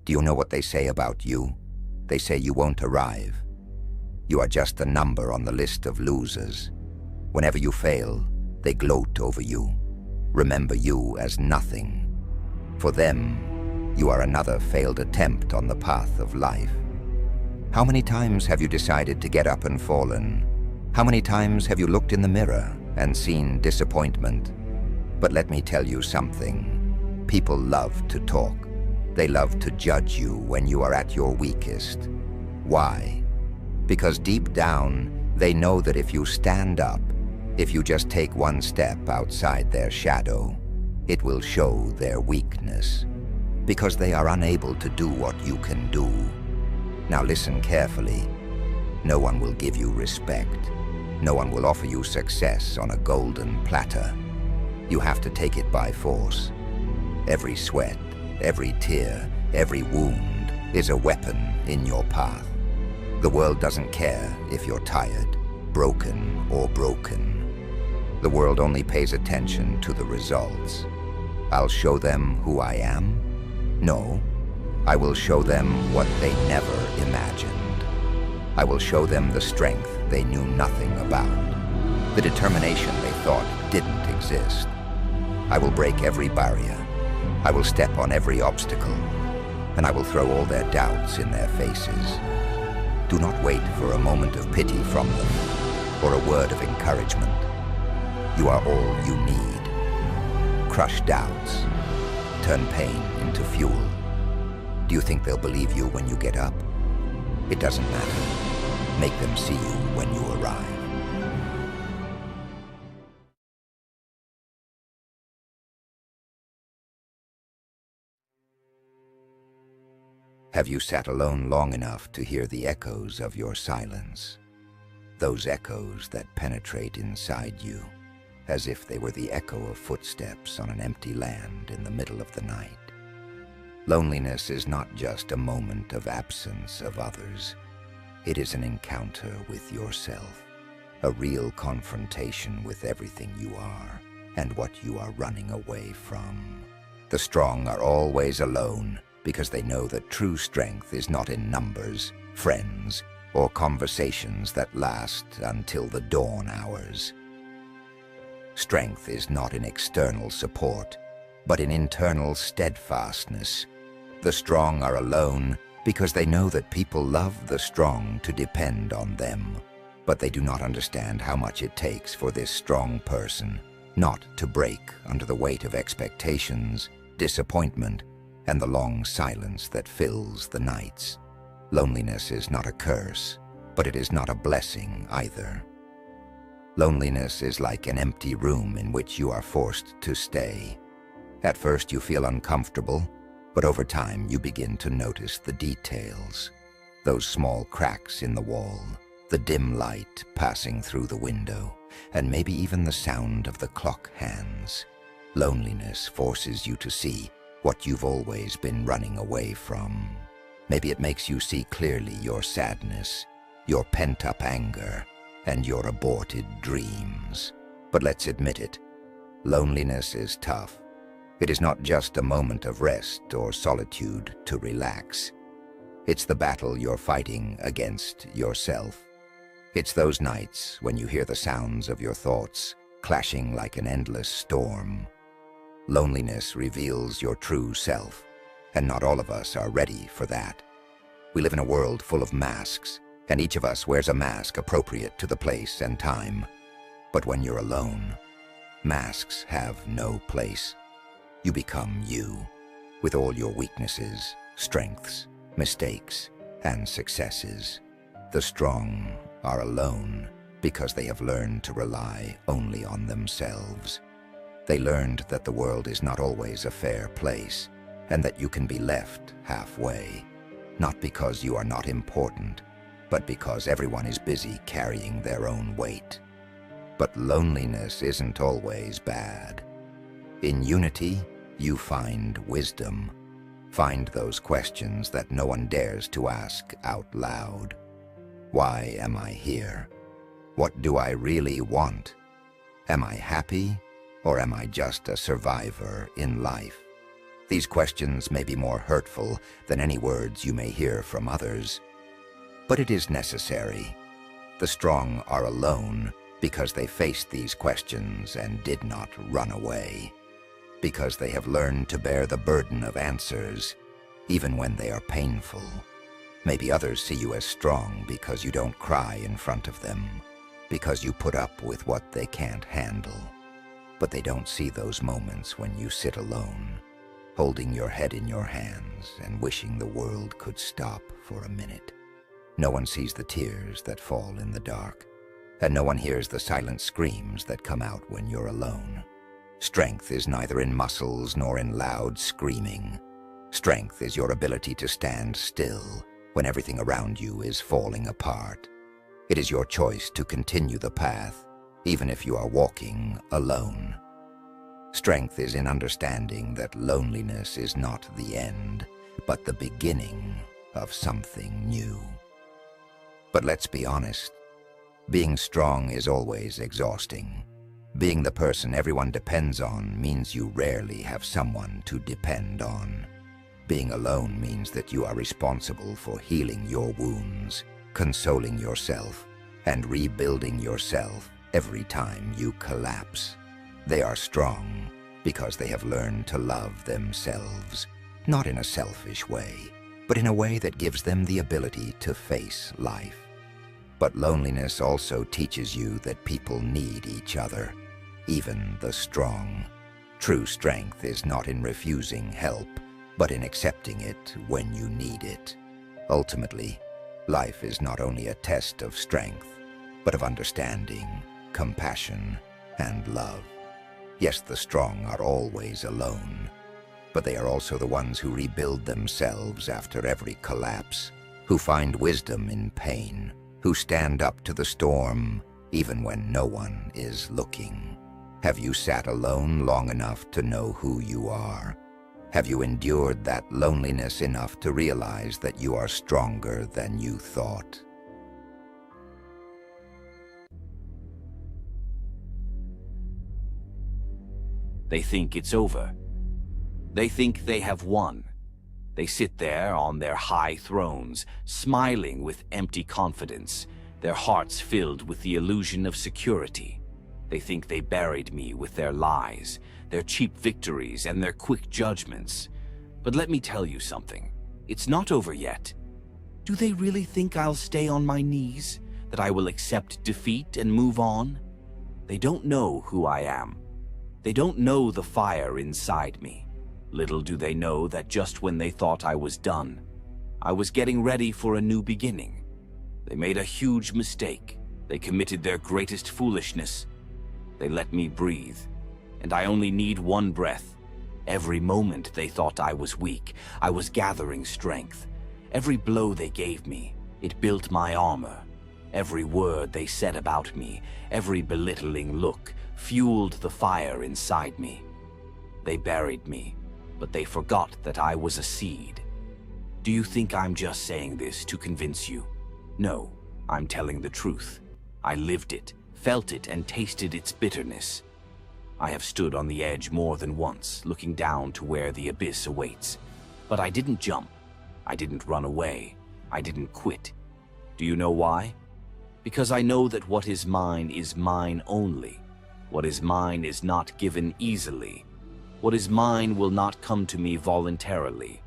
Do you know what they say about you? They say you won't arrive. You are just a number on the list of losers. Whenever you fail, they gloat over you, remember you as nothing. For them, you are another failed attempt on the path of life. How many times have you decided to get up and fallen? How many times have you looked in the mirror and seen disappointment? But let me tell you something. People love to talk. They love to judge you when you are at your weakest. Why? Because deep down, they know that if you stand up, if you just take one step outside their shadow, it will show their weakness. Because they are unable to do what you can do. Now listen carefully. No one will give you respect. No one will offer you success on a golden platter. You have to take it by force. Every sweat, every tear, every wound is a weapon in your path. The world doesn't care if you're tired, broken, or broken. The world only pays attention to the results. I'll show them who I am? No, I will show them what they never imagined. I will show them the strength they knew nothing about, the determination they thought didn't exist. I will break every barrier. I will step on every obstacle, and I will throw all their doubts in their faces. Do not wait for a moment of pity from them, or a word of encouragement. You are all you need. Crush doubts. Turn pain into fuel. Do you think they'll believe you when you get up? It doesn't matter. Make them see you when you arrive. Have you sat alone long enough to hear the echoes of your silence? Those echoes that penetrate inside you, as if they were the echo of footsteps on an empty land in the middle of the night. Loneliness is not just a moment of absence of others. It is an encounter with yourself, a real confrontation with everything you are and what you are running away from. The strong are always alone because they know that true strength is not in numbers, friends, or conversations that last until the dawn hours. Strength is not in external support, but in internal steadfastness. The strong are alone because they know that people love the strong to depend on them, but they do not understand how much it takes for this strong person not to break under the weight of expectations, disappointment, and the long silence that fills the nights. Loneliness is not a curse, but it is not a blessing either. Loneliness is like an empty room in which you are forced to stay. At first you feel uncomfortable, but over time you begin to notice the details. Those small cracks in the wall, the dim light passing through the window, and maybe even the sound of the clock hands. Loneliness forces you to see what you've always been running away from. Maybe it makes you see clearly your sadness, your pent-up anger, and your aborted dreams. But let's admit it, loneliness is tough. It is not just a moment of rest or solitude to relax. It's the battle you're fighting against yourself. It's those nights when you hear the sounds of your thoughts clashing like an endless storm. Loneliness reveals your true self, and not all of us are ready for that. We live in a world full of masks, and each of us wears a mask appropriate to the place and time. But when you're alone, masks have no place. You become you, with all your weaknesses, strengths, mistakes, and successes. The strong are alone because they have learned to rely only on themselves. They learned that the world is not always a fair place, and that you can be left halfway, not because you are not important, but because everyone is busy carrying their own weight. But loneliness isn't always bad. In unity, you find wisdom. Find those questions that no one dares to ask out loud. Why am I here? What do I really want? Am I happy, or am I just a survivor in life? These questions may be more hurtful than any words you may hear from others, but it is necessary. The strong are alone because they faced these questions and did not run away, because they have learned to bear the burden of answers, even when they are painful. Maybe others see you as strong because you don't cry in front of them, because you put up with what they can't handle. But they don't see those moments when you sit alone, holding your head in your hands and wishing the world could stop for a minute. No one sees the tears that fall in the dark, and no one hears the silent screams that come out when you're alone. Strength is neither in muscles nor in loud screaming. Strength is your ability to stand still when everything around you is falling apart. It is your choice to continue the path, even if you are walking alone. Strength is in understanding that loneliness is not the end, but the beginning of something new. But let's be honest, being strong is always exhausting. Being the person everyone depends on means you rarely have someone to depend on. Being alone means that you are responsible for healing your wounds, consoling yourself, and rebuilding yourself every time you collapse. They are strong because they have learned to love themselves, not in a selfish way, but in a way that gives them the ability to face life. But loneliness also teaches you that people need each other, even the strong. True strength is not in refusing help, but in accepting it when you need it. Ultimately, life is not only a test of strength, but of understanding, compassion, and love. Yes, the strong are always alone, but they are also the ones who rebuild themselves after every collapse, who find wisdom in pain, who stand up to the storm even when no one is looking. Have you sat alone long enough to know who you are? Have you endured that loneliness enough to realize that you are stronger than you thought? They think it's over. They think they have won. They sit there on their high thrones, smiling with empty confidence, their hearts filled with the illusion of security. They think they buried me with their lies, their cheap victories, and their quick judgments. But let me tell you something. It's not over yet. Do they really think I'll stay on my knees? That I will accept defeat and move on? They don't know who I am. They don't know the fire inside me. Little do they know that just when they thought I was done, I was getting ready for a new beginning. They made a huge mistake. They committed their greatest foolishness. They let me breathe, and I only need one breath. Every moment they thought I was weak, I was gathering strength. Every blow they gave me, it built my armor. Every word they said about me, every belittling look, fueled the fire inside me. They buried me, but they forgot that I was a seed. Do you think I'm just saying this to convince you? No, I'm telling the truth. I lived it, felt it, and tasted its bitterness. I have stood on the edge more than once, looking down to where the abyss awaits. But I didn't jump. I didn't run away. I didn't quit. Do you know why? Because I know that what is mine only. What is mine is not given easily. What is mine will not come to me voluntarily.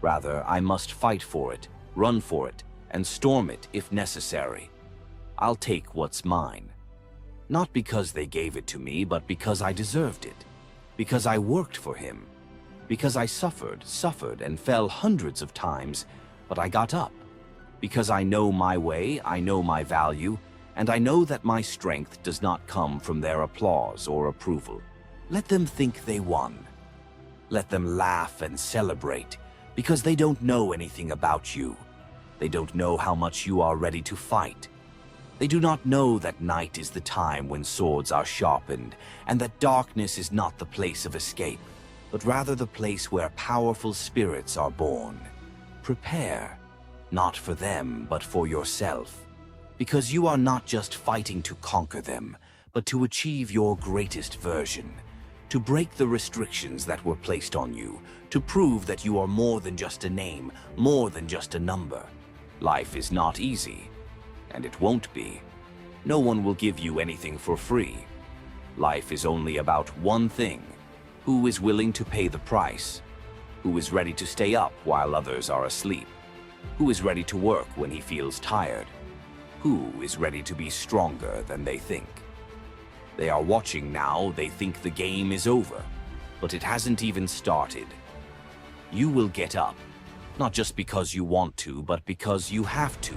Rather, I must fight for it, run for it, and storm it if necessary. I'll take what's mine. Not because they gave it to me, but because I deserved it. Because I worked for him. Because I suffered, and fell hundreds of times, but I got up. Because I know my way, I know my value, and I know that my strength does not come from their applause or approval. Let them think they won. Let them laugh and celebrate, because they don't know anything about you. They don't know how much you are ready to fight. They do not know that night is the time when swords are sharpened, and that darkness is not the place of escape, but rather the place where powerful spirits are born. Prepare, not for them, but for yourself, because you are not just fighting to conquer them, but to achieve your greatest version, to break the restrictions that were placed on you, to prove that you are more than just a name, more than just a number. Life is not easy, and it won't be. No one will give you anything for free. Life is only about one thing: who is willing to pay the price? Who is ready to stay up while others are asleep? Who is ready to work when he feels tired? Who is ready to be stronger than they think? They are watching now. They think the game is over, but it hasn't even started. You will get up, not just because you want to, but because you have to.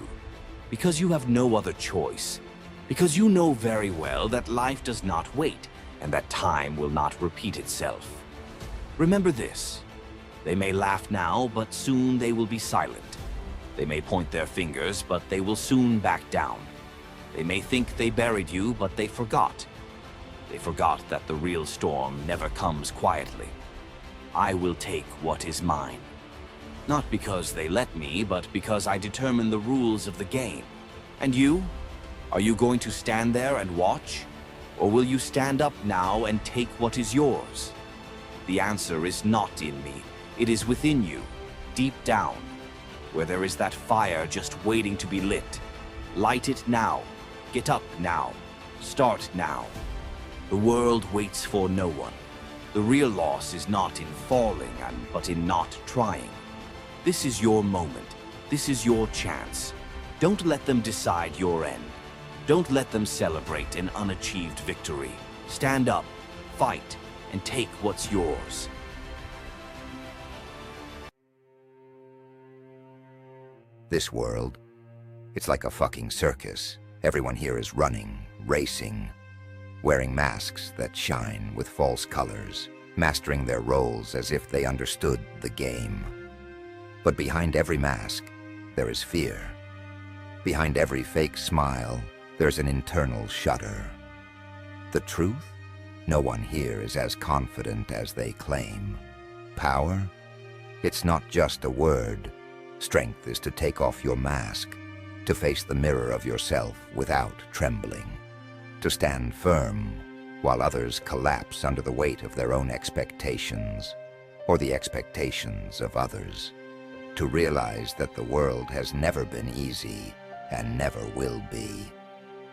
Because you have no other choice. Because you know very well that life does not wait, and that time will not repeat itself. Remember this: they may laugh now, but soon they will be silent. They may point their fingers, but they will soon back down. They may think they buried you, but they forgot. They forgot that the real storm never comes quietly. I will take what is mine. Not because they let me, but because I determine the rules of the game. And you? Are you going to stand there and watch? Or will you stand up now and take what is yours? The answer is not in me. It is within you, deep down, where there is that fire just waiting to be lit. Light it now. Get up now. Start now. The world waits for no one. The real loss is not in falling, but in not trying. This is your moment. This is your chance. Don't let them decide your end. Don't let them celebrate an unachieved victory. Stand up, fight, and take what's yours. This world, it's like a fucking circus. Everyone here is running, racing, wearing masks that shine with false colors, mastering their roles as if they understood the game. But behind every mask, there is fear. Behind every fake smile, there's an internal shudder. The truth? No one here is as confident as they claim. Power? It's not just a word. Strength is to take off your mask, to face the mirror of yourself without trembling, to stand firm while others collapse under the weight of their own expectations or the expectations of others, to realize that the world has never been easy and never will be.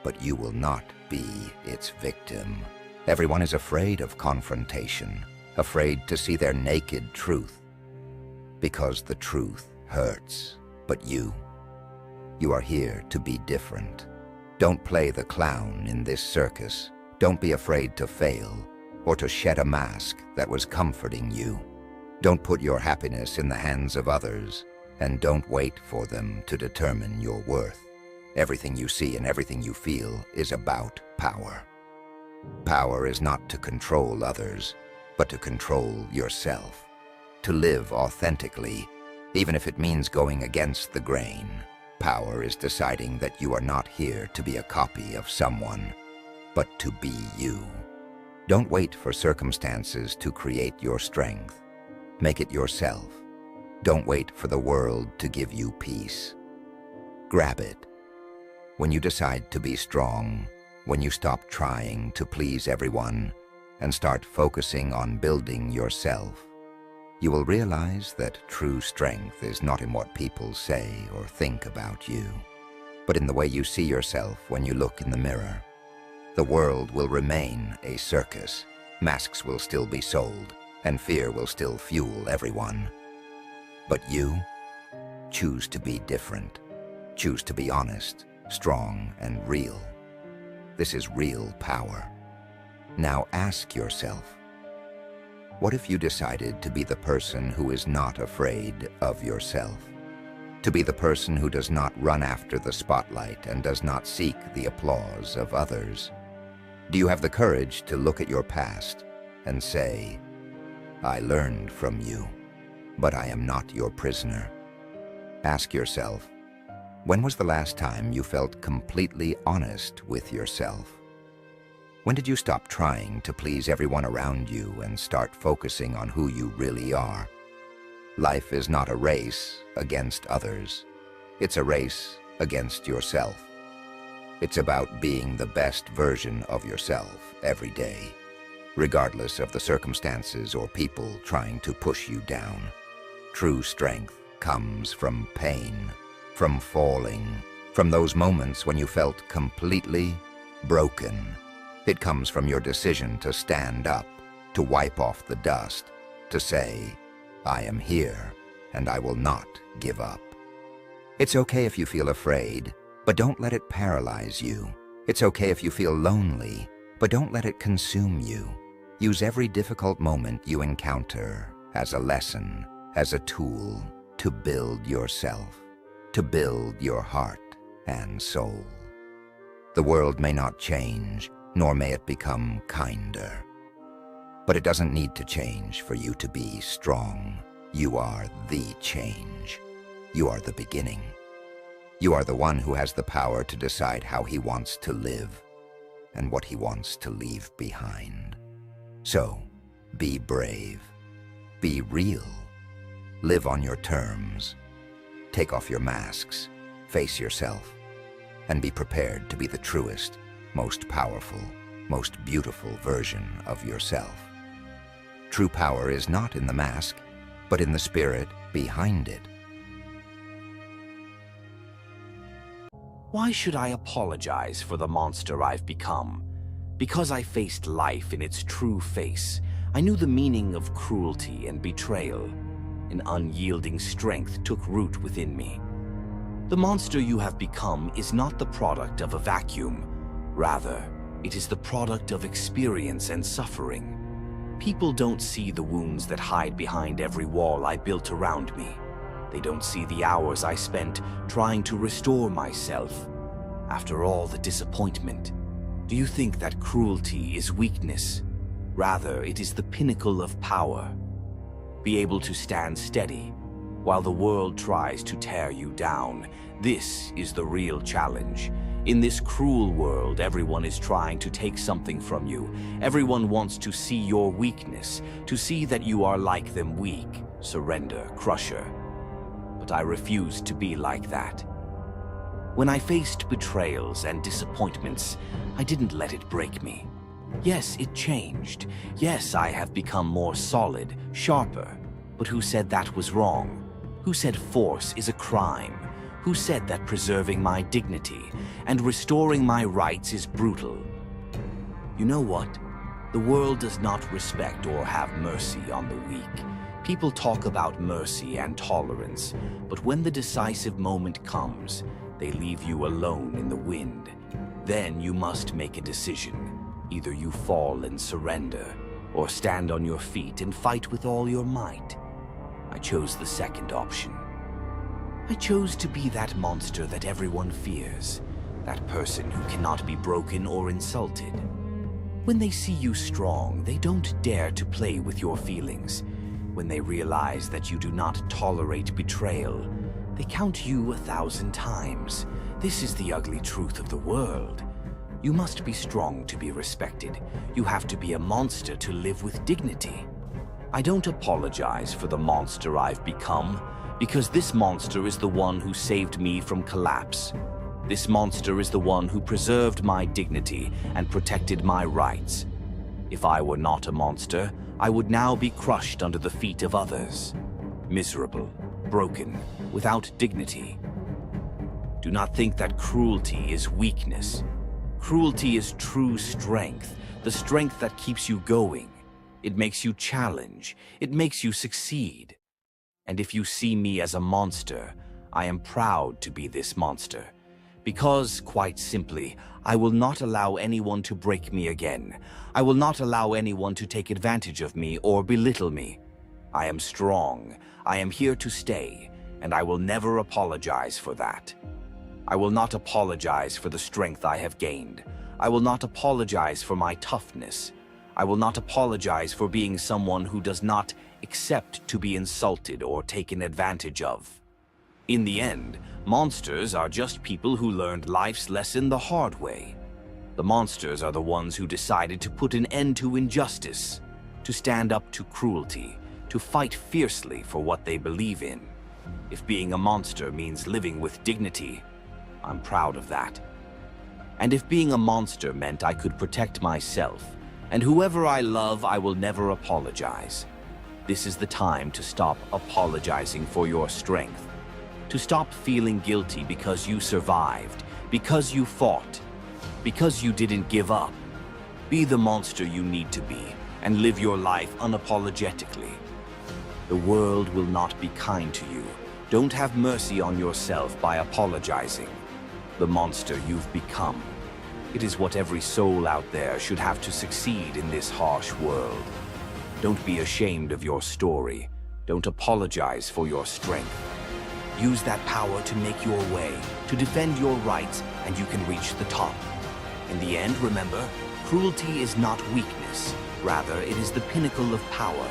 But you will not be its victim. Everyone is afraid of confrontation, afraid to see their naked truth, because the truth hurts. But you are here to be different. Don't play the clown in this circus. Don't be afraid to fail or to shed a mask that was comforting you. Don't put your happiness in the hands of others, and don't wait for them to determine your worth. Everything you see and everything you feel is about power. Power is not to control others, but to control yourself. To live authentically, even if it means going against the grain. Power is deciding that you are not here to be a copy of someone, but to be you. Don't wait for circumstances to create your strength. Make it yourself. Don't wait for the world to give you peace. Grab it. When you decide to be strong, when you stop trying to please everyone and start focusing on building yourself, you will realize that true strength is not in what people say or think about you, but in the way you see yourself when you look in the mirror. The world will remain a circus. Masks will still be sold, and fear will still fuel everyone. But you choose to be different. Choose to be honest, strong, and real. This is real power. Now ask yourself, what if you decided to be the person who is not afraid of yourself? To be the person who does not run after the spotlight and does not seek the applause of others? Do you have the courage to look at your past and say, I learned from you, but I am not your prisoner? Ask yourself, when was the last time you felt completely honest with yourself? When did you stop trying to please everyone around you and start focusing on who you really are? Life is not a race against others. It's a race against yourself. It's about being the best version of yourself every day. regardless of the circumstances or people trying to push you down. True strength comes from pain, from falling, from those moments when you felt completely broken. It comes from your decision to stand up, to wipe off the dust, to say, "I am here, and I will not give up." It's okay if you feel afraid, but don't let it paralyze you. It's okay if you feel lonely, but don't let it consume you. Use every difficult moment you encounter as a lesson, as a tool to build yourself, to build your heart and soul. The world may not change, nor may it become kinder. But it doesn't need to change for you to be strong. You are the change. You are the beginning. You are the one who has the power to decide how he wants to live and what he wants to leave behind. So, be brave. Be real. Live on your terms. Take off your masks. Face yourself. And be prepared to be the truest, most powerful, most beautiful version of yourself. True power is not in the mask, but in the spirit behind it. Why should I apologize for the monster I've become? Because I faced life in its true face. I knew the meaning of cruelty and betrayal. An unyielding strength took root within me. The monster you have become is not the product of a vacuum. Rather, it is the product of experience and suffering. People don't see the wounds that hide behind every wall I built around me. They don't see the hours I spent trying to restore myself. After all the disappointment, do you think that cruelty is weakness? Rather, it is the pinnacle of power. Be able to stand steady while the world tries to tear you down. This is the real challenge. In this cruel world, everyone is trying to take something from you. Everyone wants to see your weakness, to see that you are like them, weak, surrender, crusher. But I refused to be like that. When I faced betrayals and disappointments, I didn't let it break me. Yes, it changed. Yes, I have become more solid, sharper. But who said that was wrong? Who said force is a crime? Who said that preserving my dignity and restoring my rights is brutal? You know what? The world does not respect or have mercy on the weak. People talk about mercy and tolerance, but when the decisive moment comes, they leave you alone in the wind. Then you must make a decision. Either you fall and surrender, or stand on your feet and fight with all your might. I chose the second option. I chose to be that monster that everyone fears, that person who cannot be broken or insulted. When they see you strong, they don't dare to play with your feelings. When they realize that you do not tolerate betrayal, they count you 1,000 times. This is the ugly truth of the world. You must be strong to be respected. You have to be a monster to live with dignity. I don't apologize for the monster I've become, because this monster is the one who saved me from collapse. This monster is the one who preserved my dignity and protected my rights. If I were not a monster, I would now be crushed under the feet of others. Miserable, broken, without dignity. Do not think that cruelty is weakness. Cruelty is true strength, the strength that keeps you going. It makes you challenge. It makes you succeed. And if you see me as a monster, I am proud to be this monster. Because, quite simply, I will not allow anyone to break me again. I will not allow anyone to take advantage of me or belittle me. I am strong. I am here to stay, and I will never apologize for that. I will not apologize for the strength I have gained. I will not apologize for my toughness. I will not apologize for being someone who does not accept to be insulted or taken advantage of. In the end, monsters are just people who learned life's lesson the hard way. The monsters are the ones who decided to put an end to injustice, to stand up to cruelty, to fight fiercely for what they believe in. If being a monster means living with dignity, I'm proud of that. And if being a monster meant I could protect myself, And whoever I love, I will never apologize. This is the time to stop apologizing for your strength. To stop feeling guilty because you survived, because you fought, because you didn't give up. Be the monster you need to be and live your life unapologetically. The world will not be kind to you. Don't have mercy on yourself by apologizing. The monster you've become. It is what every soul out there should have to succeed in this harsh world. Don't be ashamed of your story. Don't apologize for your strength. Use that power to make your way, to defend your rights, and you can reach the top. In the end, remember, cruelty is not weakness. Rather, it is the pinnacle of power.